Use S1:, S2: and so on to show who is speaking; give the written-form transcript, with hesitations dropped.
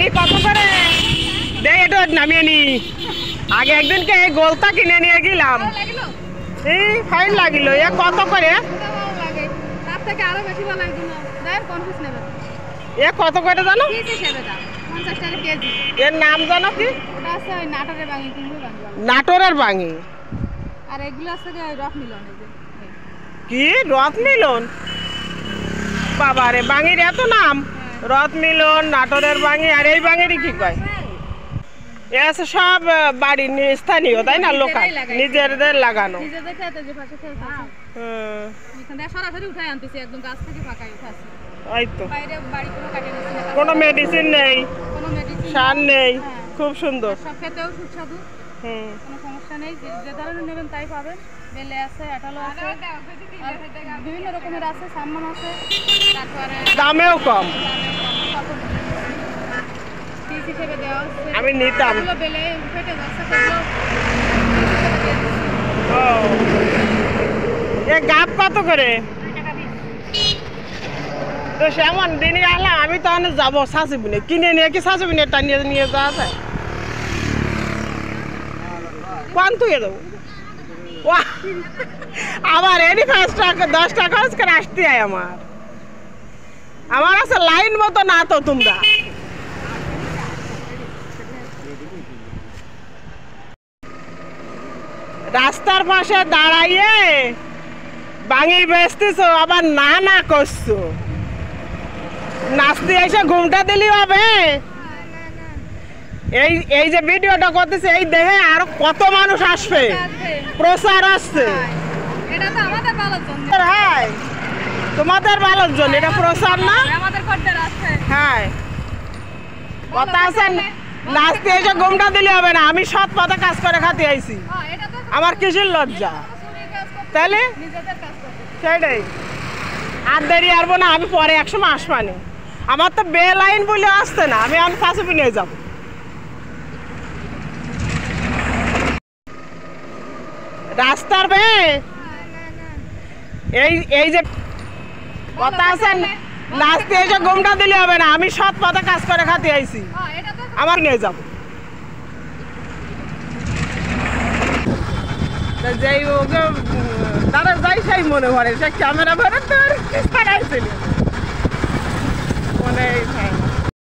S1: বাঙি কত করে দে এটা নামিয়ে নি আগে একদিনকে এই গোলতা কিনে নিয়ে গেলাম এই ফাইন লাগিল এ কত করে এ কত করে জানো এর নাম জানো কি নাটোরের বাঙি
S2: আর এগুলো আছে রক মিলন
S1: কি রথ মিলন বাবা রে বাঙির এত নাম রথ মিলন নাটোরের বাঙি আর এই বাঙিরই কি কয় এ আছে সব বাড়ির স্থানীয় তাই না লোকাল নিজেদের লাগানো
S2: সরাসরি উঠাই আনতেছি একদম গাছ থেকে ফাঁকাই উঠাচ্ছি
S1: কোনো মেডিসিন নেই সার নেই খুব সুন্দর
S2: সব খেতেও সুস্বাদু কোনো সমস্যা নেই যে ধরনের নেবেন তাই পাবেন বেলে আছে আটালো আছে বিভিন্ন রকমের আছে সামান আছে তারপরে
S1: দামেও কম
S2: পিস হিসেবে দেওয়া হচ্ছে
S1: আমি নিতাম
S2: বেলে ফেটে যাচ্ছে সেগুলো
S1: ও এ গাব কত করে তো সেমন দিনই আসলাম আমি তো অনেক যাবো শাশুবিনে কিনে নিয়ে কি শাশুবিনে টানিয়ে নিয়ে যাওয়া যায় কোন তুই দেবো আবার এনি 5 টাকা 10 টাকা করে আসতে হয় আমার আছে লাইন মতো না তো তোমরা রাস্তার পাশে দাঁড়াইয়ে বাঙি বেচতেছো আবার না না করছো নাচতে এসে ঘুমটা দিলি হবে এই যে ভিডিওটা করতেছে এই দেখে আর কত মানুষ আসবে প্রচার আসছে
S2: এটা তো আমাদের ভালোর জন্য
S1: হ্যাঁ তোমাদের ভালোর জন্য এটা প্রচার না
S2: আমাদের করতে আসছে
S1: হ্যাঁ কথা আছে নাচতে এসে ঘুমটা দিলে হবে না আমি সৎ পথে কাজ করে খাতে আইছি আমার কিসের লজ্জা তাহলে সেটাই আর দেরি আসবো না আমি পরে একসময় আসবানি আমার তো বে লাইন বলে আসছে না আমি শাশুড়ি নিয়ে যাবো রাস্তার বে এই যে কথা আছে নাচতে এসে ঘুমটা দিলে হবে না আমি সৎ পথে কাজ করে খাতে আইছি আমার নিয়ে যাবো যাই ওকে দাদা যাই সেই মনে করে সে ক্যামেরা ভরে তোর